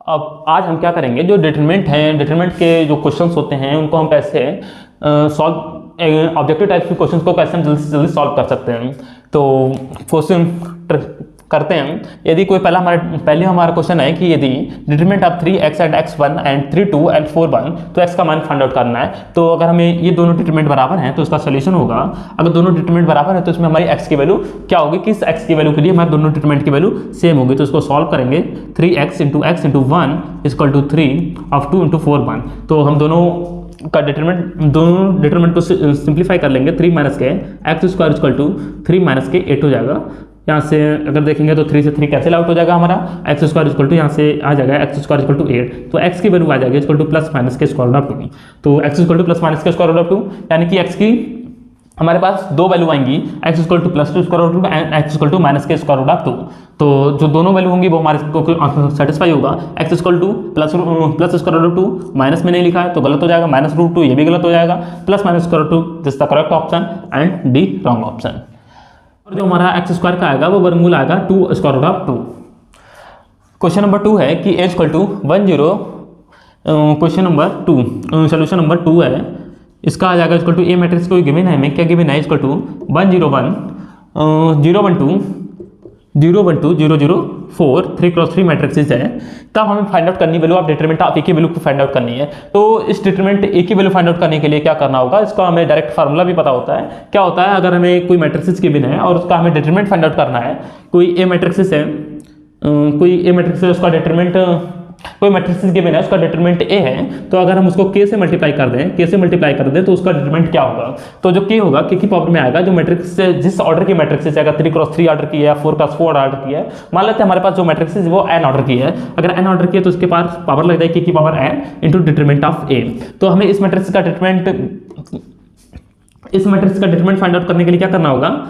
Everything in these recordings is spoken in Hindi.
अब आज हम क्या करेंगे, जो डिटरमिनेंट हैं, डिटरमिनेंट के जो क्वेश्चंस होते हैं उनको हम कैसे सॉल्व, ऑब्जेक्टिव टाइप के क्वेश्चंस को कैसे हम जल्दी से जल्दी सॉल्व कर सकते हैं। तो क्वेश्चन करते हैं। यदि कोई पहले हमारा क्वेश्चन है कि यदि determinant of 3x and x1 and 3 2 and 4 1, तो x का मान फाइंड आउट करना है। तो अगर हमें ये दोनों डिटरमिनेंट बराबर हैं तो इसका सोल्यूशन होगा, अगर दोनों डिटरमिनेंट बराबर है तो इसमें हमारी x की वैल्यू क्या होगी, किस x की वैल्यू के लिए हमारे दोनों डिटरमिनेंट की वैल्यू सेम होगी। तो इसको सॉल्व करेंगे 3x into 1 equal to 3 of 2 into 4 1। तो हम दोनों डिटरमिनेंट को सिंप्लीफाई कर लेंगे। 3 माइनस के x square equal to 3 minus के 8 हो जाएगा। यहाँ से अगर देखेंगे तो 3 से 3 कैंसिल आउट हो जाएगा हमारा, एक्स स्क्वायर इक्वल टू यहाँ से आ जाएगा एक्स स्क्वायर इक्वल टू 8। तो एक्स की वैल्यू आ जाएगी इक्वल टू प्लस माइनस के स्क्वायर रूट ऑफ 2। तो x equal to plus minus के स्क्वायर रूट ऑफ 2, यानी कि एक्स की हमारे पास दो वैल्यू आएंगी, x equal to plus 2 square root and x equal to minus के स्क्वायर रूट ऑफ 2। तो जो दोनों वैल्यू होंगी वो हमारे को सेटिस्फाई होगा। X equal to plus square root 2, minus में नहीं लिखा है तो गलत हो जाएगा, माइनस रूट 2 ये भी गलत हो जाएगा, plus minus square root 2 this is the correct option and D wrong option. और जो हमारा एक्स स्क्वायर का आएगा वो वर्गमूल आएगा 2 square root of 2। Question number 2 है कि as equal to 1 0, question number 2 solution number 2 है, इसका आ जाएगा इक्वल टू ए मैट्रिक्स को गिवन है, हमें क्या गिवन है, इक्वल टू 1 0 1 0 1 2 0 1 2 0 0 4 3 क्रॉस 3 मैट्रिक्स है। तब हमें फाइंड आउट करनी वैल्यू ऑफ डिटरमिनेंट ऑफ ए की वैल्यू को फाइंड आउट करनी है। तो इस डिटरमिनेंट ए की वैल्यू फाइंड आउट करने के लिए क्या करना होगा, इसका हमें डायरेक्ट फार्मूला भी पता होता है। क्या होता है, अगर हमें कोई मैट्रिक्स गिवन है और उसका हमें डिटरमिनेंट फाइंड आउट करना है, कोई ए मैट्रिक्स है, उसका डिटरमिनेंट, कोई मैट्रिक्स गिवन है उसका डिटरमिनेंट ए है, तो अगर हम उसको k से मल्टीप्लाई कर दें तो उसका डिटरमिनेंट क्या होगा, तो जो k होगा k की पावर में आएगा जो मैट्रिक्स जिस ऑर्डर की मैट्रिक्स है, अगर 3 क्रॉस 3 ऑर्डर की है, 4 क्रॉस 4 ऑर्डर की है, मान लेते हैं हमारे पास जो मैट्रिक्स है वो n ऑर्डर की है। अगर n ऑर्डर की है तो उसके पास पावर लग जाएगी k की power n into determinant of a। तो हमें इस मैट्रिक्स का डिटरमिनेंट फाइंड आउट करने के लिए क्या करना होगा,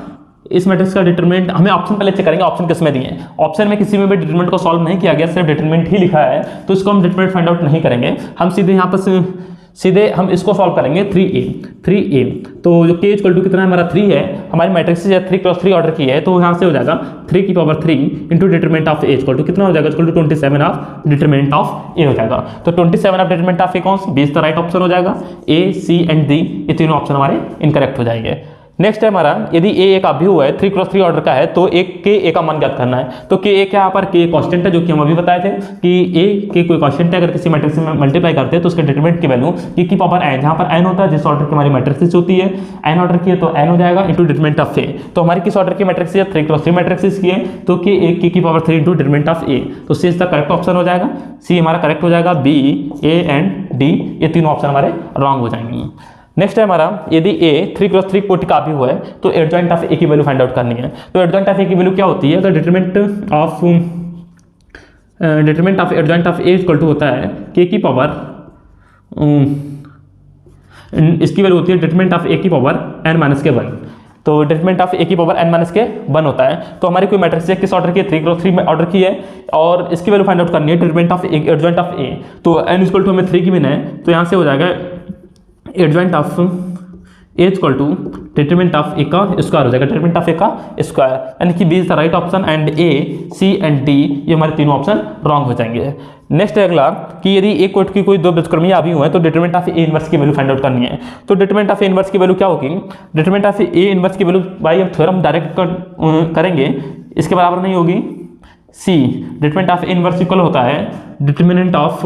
इस मैट्रिक्स का डिटरमिनेंट हमें ऑप्शन पहले चेक करेंगे, ऑप्शन किस में दिए हैं। ऑप्शन में किसी में भी डिटरमिनेंट को सॉल्व नहीं किया गया, सिर्फ डिटरमिनेंट ही लिखा है, तो इसको हम डिटरमिनेंट फाइंड आउट नहीं करेंगे। हम सीधे यहाँ पर सीधे हम इसको सॉल्व करेंगे 3a। तो जो k इक्वल टू कितना है हमारा 3 है, हमारी मैट्रिक्स 3 क्रॉस 3 ऑर्डर की है, तो यहाँ से हो जाएगा 3 की power 3 into determinant of a equal to कितना हो जाएगा, equal to 27 of determinant of a हो जाएगा। तो 27 ऑफ डिटरमिनेंट ऑफ a कौन सा, B is the right option हो जाएगा। a c एंड d ये तीनों ऑप्शन हमारे इनकरेक्ट हो जाएंगे। नेक्स्ट है हमारा, यदि a एक अभिव्यक्त है 3 क्रॉस 3 ऑर्डर का है तो a का मान ज्ञात करना है। तो k क्या यहाँ पर k कांस्टेंट है, जो कि हम अभी बताए थे कि k कोई कांस्टेंट है, अगर किसी मैट्रिक्स में मल्टीप्लाई करते हैं तो उसके डिटरमिनेंट की वैल्यू k की पावर n, जहाँ पर n होता है जिस ऑर्डर की हमारी मैट्रिक्स होती है, n ऑर्डर की है तो n हो जाएगा इंटू डिटरमिनेंट ऑफ a। तो हमारी किस ऑर्डर की मैट्रिक्स है, 3 क्रॉस 3 मैट्रिक्स की है, तो k की power 3 into determinant of a। तो c is the correct option हो जाएगा, c हमारा करेक्ट हो जाएगा, b a एंड d ये तीनों ऑप्शन हमारे रॉन्ग हो जाएंगे। नेक्स्ट है हमारा, यदि a 3 क्रॉस 3 कोटि का अभिव्यक्त है तो एडजॉइंट ऑफ a की वैल्यू फाइंड आउट करनी है। तो एडजॉइंट ऑफ a की वैल्यू क्या होती है, अगर determinant of adjoint of a equal to होता है k की पावर, इसकी वैल्यू होती है डिटरमिनेंट ऑफ a की पावर n माइनस के 1। तो डिटरमिनेंट ऑफ a की पावर n माइनस के 1 होता है। तो हमारी कोई मैट्रिक्स है किस ऑर्डर की है, 3 क्रॉस 3 ऑर्डर की है, और इसकी वैल्यू फाइंड आउट करनी है determinant of adjoint of a। तो n इक्वल टू हमें 3 की बिना है, तो यहाँ से हो जाएगा adjoint of a equal to determinant of a का स्क्वायर हो जाएगा, डिटरमिनेंट ऑफ a का स्क्वायर, यानी कि b is the right option and a c and d ये हमारे तीनों ऑप्शन रॉन्ग हो जाएंगे। नेक्स्ट है अगला कि यदि एक कोट की कोई दो व्युत्क्रमीय अभिव्यक्त है तो डिटरमिनेंट ऑफ a इनवर्स की वैल्यू फाइंड आउट करनी है। तो डिटरमिनेंट ऑफ a इनवर्स की वैल्यू क्या होगी, डिटरमिनेंट ऑफ a इनवर्स की वैल्यू भाई हम थ्योरम डायरेक्ट करेंगे, इसके बराबर नहीं होगी c। Determinant of a inverse equal होता है determinant of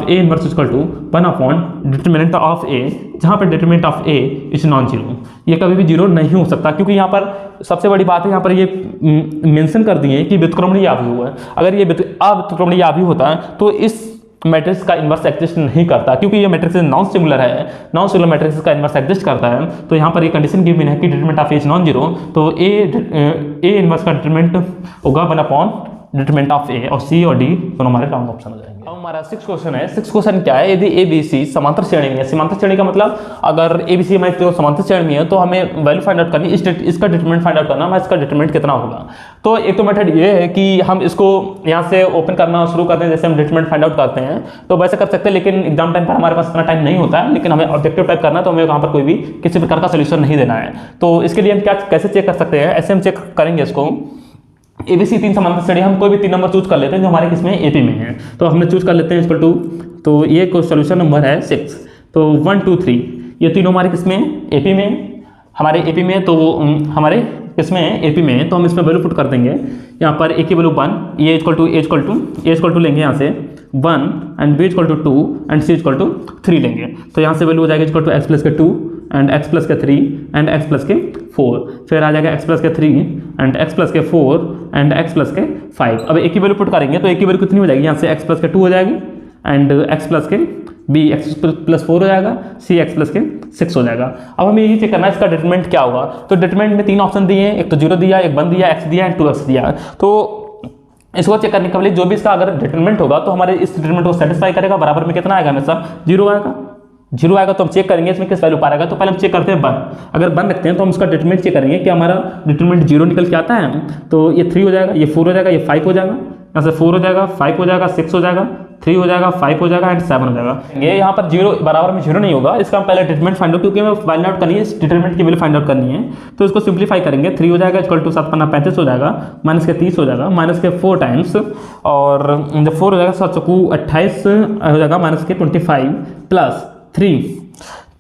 a inverse equal to 1 upon determinant of a, जहाँ पर determinant of a is non zero. ये कभी भी जीरो नहीं हो सकता, क्योंकि यहाँ पर सबसे बड़ी बात है, यहाँ पर ये मेंशन कर दिए कि व्युत्क्रमणीय अभिव्यक्त है। अगर ये अव्युत्क्रमणीय अभिव्यक्त होता है तो इस मैट्रिक्स का इन्वर्स एग्जिस्ट नहीं करता, क्योंकि ये मैट्रिक्स नॉन सिंगुलर है, नॉन सिंगुलर मैट्रिक्स का इन्वर्स एग्जिस्ट करता है। तो यहाँ पर ये कंडीशन गिवन है कि determinant of a is non zero, तो a इन्वर्स का डिटरमिनेंट होगा 1 अपॉन डिटरमिनेंट ऑफ a, और c और d दोनों हमारे रॉन्ग ऑप्शन हो जाएंगे। अब हमारा 6 क्वेश्चन है। 6 क्वेश्चन क्या है, यदि ए बी सी समांतर श्रेणी में है, समांतर श्रेणी का मतलब अगर ए बी सी हमारी तो समांतर श्रेणी में है तो हमें वैल्यू फाइंड आउट करनी, इसका डिटरमिनेंट फाइंड आउट करना है, इसका डिटरमिनेंट कितना होगा। तो एक तो मेथड ये है कि हम इसको यहाँ से ओपन करना शुरू करते हैं, जैसे हम डिटरमिनेंट फाइंड आउट करते हैं तो वैसे कर सकते हैं, लेकिन एग्जाम टाइम पर हमारे पास इतना टाइम नहीं होता है, लेकिन हमें ऑब्जेक्टिव टाइप करना है तो हमें वहाँ पर कोई भी किसी प्रकार का सोल्यूशन नहीं देना है। तो इसके लिए हम क्या कैसे चेक कर सकते हैं, ऐसे हम चेक करेंगे इसको ABC 3 समांतर श्रेणी, हम कोई भी 3 नंबर चूज कर लेते हैं जो हमारे किसमें AP में है। तो हमने चूज कर लेते हैं इक्वल टू, तो ये को सोल्यूशन नंबर है 6। तो 1 2 3 ये तीनों हमारे किसमें AP में, हमारे AP में, तो हमारे किसमें AP में, तो हम इसमें वैल्यू पुट कर देंगे। यहाँ पर A की वैल्यू 1, ये इक्वल टू लेंगे यहाँ से 1 and B equal to 2 and C equal to 3 लेंगे। तो यहाँ से वैल्यू हो जाएगा इक्वल टू x प्लस के 2 एंड x प्लस के 3 एंड x प्लस के 4, फिर आ जाएगा x प्लस के 3 एंड x प्लस के 4 एंड x प्लस के 5। अब एक ही वैल्यू पुट करेंगे तो एक ही वैल्यू कितनी हो जाएगी, यहाँ से x प्लस के 2 हो जाएगी एंड x प्लस के b x प्लस 4 हो जाएगा, c x प्लस के 6 हो जाएगा। अब हमें यही चेक करना है इसका डिटरमिनेंट क्या होगा। तो डिटरमिनेंट में 3 ऑप्शन दिए हैं, एक तो 0 दिया, एक 1 दिया, x दिया एंड 2x दिया। तो इसको चेक करने के लिए जो भी इसका अगर डिटरमिनेंट होगा तो हमारे इस डिटरमिनेंट को सेटिस्फाई करेगा, बराबर में कितना आएगा, हमेशा 0 आएगा। 0 आएगा तो हम चेक करेंगे इसमें किस वैल्यू पा रहेगा। तो पहले हम चेक करते हैं 1, अगर 1 रखते हैं तो हम इसका डिटरमिनेंट चेक करेंगे कि हमारा डिटरमिनेंट 0 निकल के आता है। तो ये 3 हो जाएगा, ये 4 हो जाएगा, ये 5 हो जाएगा, यहाँ से 4 हो जाएगा, 5 हो जाएगा, 6 हो जाएगा, 3 हो जाएगा, 5 हो जाएगा एंड 7 हो जाएगा। ये यहाँ पर 0 बराबर में 0 नहीं होगा, इसका हम पहले डिटरमिनेंट फाइंड आउट, क्योंकि हमें फाइंड आउट करनी है, इस डिटरमिनेंट की वैल्यू फाइंड आउट करनी है। तो इसको सिंप्लीफाई करेंगे, 3 हो जाएगा इक्वल टू 7 5 35 हो जाएगा, माइनस के 30 हो जाएगा, माइनस के 4 टाइम्स, और जब 4 हो जाएगा 7 चौकू 28 हो जाएगा, माइनस के 25 प्लस 3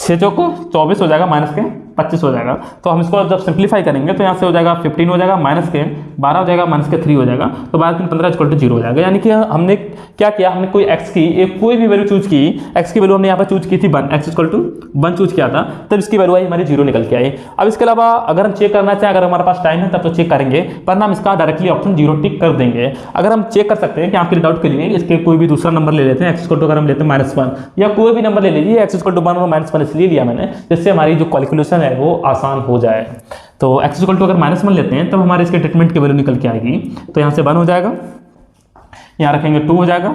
6 चौको 24 हो जाएगा, माइनस के 25 हो जाएगा। तो हम इसको जब सिंप्लीफाई करेंगे तो यहाँ से हो जाएगा 15 हो जाएगा, माइनस के 12 हो जाएगा, माइनस के 3 हो जाएगा, तो 12 3 15 इक्वल टू 0 हो जाएगा। यानी कि हमने क्या किया, हमने कोई x की एक कोई भी वैल्यू चूज की, x की वैल्यू हमने यहाँ पर चूज की थी 1, x इक्वल टू 1 चूज किया था, तब इसकी वैल्यू आई हमारी 0 निकल के आई। अब इसके अलावा अगर हम चेक करना चाहें, अगर हमारे पास टाइम है तब तो चेक करेंगे, वरना हम इसका डायरेक्टली ऑप्शन 0 टिक कर देंगे। अगर हम चेक कर सकते हैं कि आपके डाउट के लिए इसके कोई भी दूसरा नंबर ले लेते हैं, x इक्वल टू अगर हम लेते हैं -1 या कोई भी नंबर ले लीजिए, x इक्वल टू 1 और -1 इसलिए लिया मैंने जिससे हमारी जो कैलकुलेशन है वो आसान हो जाए। तो x इक्वल टू अगर -1 लेते हैं तब हमारे इसके डिटरमिनेंट की वैल्यू निकल के आएगी। तो यहाँ से 1 हो जाएगा, यहाँ रखेंगे 2 हो जाएगा,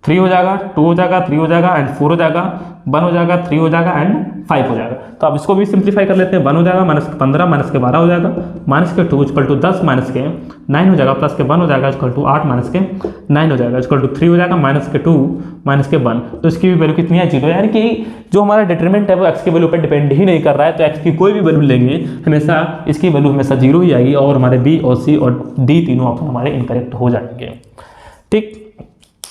3 हो जाएगा, 2 हो जाएगा, 3 हो जाएगा एंड 4 हो जाएगा, 1 हो जाएगा, 3 हो जाएगा एंड 5 हो जाएगा। तो अब इसको भी सिंप्लीफाई कर लेते हैं, 1 हो जाएगा, माइनस के 15, माइनस के 12 हो जाएगा, माइनस के 2 इक्वल टू 10, माइनस के 9 हो जाएगा, प्लस के 1 हो जाएगा इक्वल टू 8, माइनस के 9 हो जाएगा इक्वल टू 3 हो जाएगा, माइनस के 2, माइनस के 1। तो इसकी भी वैल्यू कितनी है, 0। यानी कि जो हमारा डिटरमिनेंट है वो x की वैल्यू पर डिपेंड ही नहीं कर रहा है। तो x की कोई भी वैल्यू लेंगे हमेशा इसकी वैल्यू हमेशा 0 ही आएगी, और हमारे B और C और D तीनों ऑप्शन हमारे इनकरेक्ट हो जाएंगे। ठीक,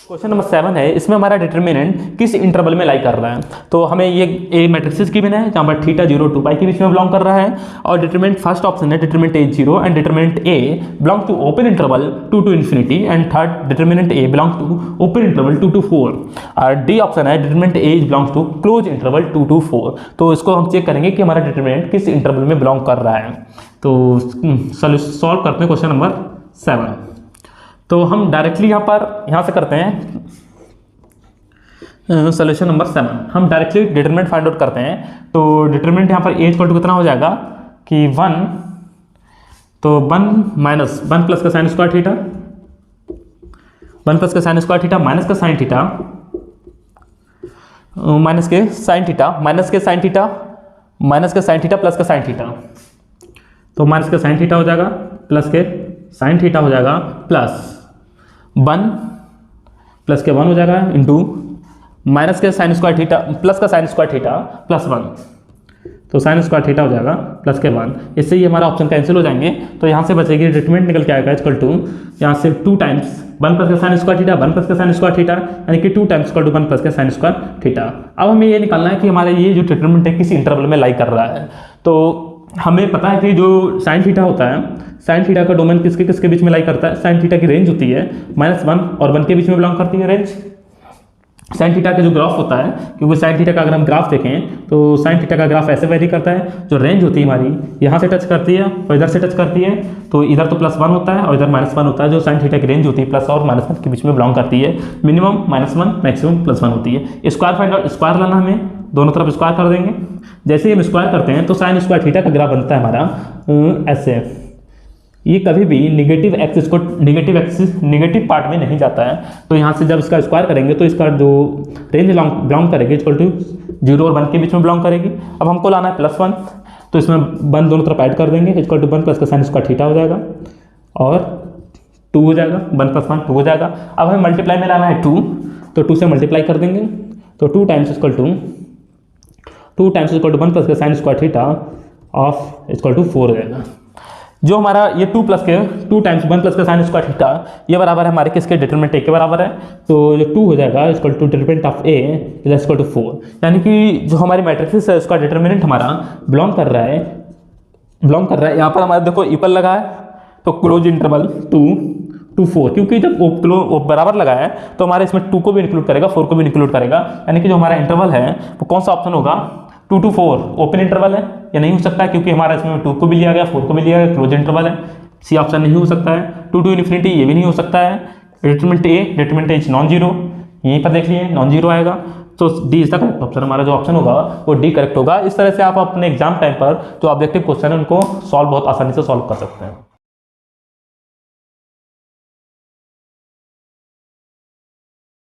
क्वेश्चन नंबर 7 है, इसमें हमारा डिटरमिनेंट किस इंटरवल में लाई कर रहा है। तो हमें ये ए मैट्रिक्स की बिना है जहाँ पर थीटा 0 2 पाई के बीच में बिलोंग कर रहा है, और डिटरमिनेंट फर्स्ट ऑप्शन है determinant A 0 and determinant A belong to open interval 2 to infinity, and third determinant A belong to open interval 2 to 4, और डी ऑप्शन है determinant A belongs to close interval 2 to 4। तो इसको हम चेक करेंगे कि हमारा डिटरमिनेंट किस इंटरवल में बिलोंग कर रहा है। तो सॉल्व करते हैं क्वेश्चन नंबर 7। तो हम डायरेक्टली यहाँ से करते हैं सोल्यूशन नंबर 7, हम डायरेक्टली डिटरमिनेंट फाइंड आउट करते हैं। तो डिटरमिनेंट यहाँ पर ए इक्वल टू कितना हो जाएगा कि 1, तो 1 माइनस 1 प्लस का साइन स्क्वायर थीटा, 1 प्लस का साइन स्क्वायर थीटा माइनस का साइन थीटा, माइनस के साइन थीटा, माइनस के साइन थीटा, माइनस का साइन थीटा प्लस का साइन थीटा। तो माइनस का साइन थीटा हो जाएगा प्लस के साइन थीटा हो जाएगा प्लस 1 प्लस के 1 हो जाएगा इंटू माइनस के साइन स्क्वायर थीटा प्लस का साइन स्क्वायर थीटा प्लस 1, तो साइन स्क्वायर थीटा हो जाएगा प्लस के 1। इससे ये हमारा ऑप्शन कैंसिल हो जाएंगे। तो यहाँ से बचेगी डिटरमिनेंट निकल के आएगा इक्वल टू यहाँ से 2 टाइम्स 1 प्लस का साइन स्क्वायर थीटा, 1 प्लस का साइन स्क्वायर थीटा, यानी कि 2 टाइम्स इक्वल टू 1 प्लस का साइन स्क्वायर थीटा। अब हमें ये निकालना है कि हमारा ये जो डिटरमिनेंट है किस इंटरवल में लाई कर रहा है। तो हमें पता है कि जो साइन थीटा होता है, साइन थीटा का डोमेन किसके किसके बीच में लाई करता है, साइन थीटा की रेंज होती है -1 और 1 के बीच में बिलोंग करती है रेंज। साइन थीटा का जो ग्राफ होता है, क्योंकि साइन थीटा का अगर हम ग्राफ देखें तो साइन थीटा का ग्राफ ऐसे वेरी करता है, जो रेंज होती है हमारी यहाँ से टच करती है और इधर से टच करती है, तो इधर तो +1 होता है और इधर -1 होता है। जो साइन थीटा की रेंज होती है प्लस और -1 के बीच में बिलोंग करती है, मिनिमम -1 मैक्सिमम +1 होती है। स्क्वायर फाइंड आउट, स्क्वायर लाना हमें, दोनों तरफ स्क्वायर कर देंगे। जैसे ही हम स्क्वायर करते हैं तो साइन स्क्वायर थीटा का ग्राफ बनता है हमारा ऐसे। ये कभी भी निगेटिव एक्सिस को निगेटिव पार्ट में नहीं जाता है। तो यहाँ से जब इसका स्क्वायर करेंगे तो इसका जो रेंज बिलोंग करेगी इक्वल टू 0 और 1 के बीच में बिलोंग करेगी। अब हमको लाना है +1, तो इसमें 1 दोनों तरफ ऐड कर देंगे इक्वल टू 1 प्लस का साइन स्क्वायर थीटा हो जाएगा और 2 हो जाएगा, 1 + 1 2 हो जाएगा। अब हमें मल्टीप्लाई में लाना है 2, तो 2 से मल्टीप्लाई कर देंगे, तो 2 टाइम्स इक्वल टू 1 प्लस का sine square theta of equal to 4 हो जाएगा। जो हमारा ये 2 प्लस के 2 टाइम्स 1 प्लस का साइन स्क्वायर थीटा ये बराबर है हमारे किसके डिटरमिनेंट ए के बराबर है। तो जो 2 हो जाएगा equal to determinant of A is equal to 4, यानी कि जो हमारी मैट्रिक्स है उसका डिटरमिनेंट हमारा बिलोंग कर रहा है यहाँ पर हमारे देखो इक्वल लगा है तो क्लोज इंटरवल 2 to 4, क्योंकि जब वो बराबर लगा है तो हमारे इसमें 2 को भी इंक्लूड करेगा 4 को भी इंक्लूड करेगा, यानी कि जो हमारा इंटरवल है वो कौन सा ऑप्शन होगा 2 to 4 ओपन इंटरवल है। या नहीं हो सकता है क्योंकि हमारा इसमें 2 को भी लिया गया 4 को भी लिया गया, क्लोज इंटरवल है, सी ऑप्शन नहीं हो सकता है। 2 to इन्फिनिटी ये भी नहीं हो सकता है। Determinant A is non zero, यहीं पर देख लिए नॉन जीरो आएगा, तो D is the correct option. हमारा जो ऑप्शन होगा वो डी करेक्ट होगा। इस तरह से आप अपने एग्जाम टाइम पर जो ऑब्जेक्टिव क्वेश्चन है उनको सॉल्व बहुत आसानी से सॉल्व कर सकते हैं।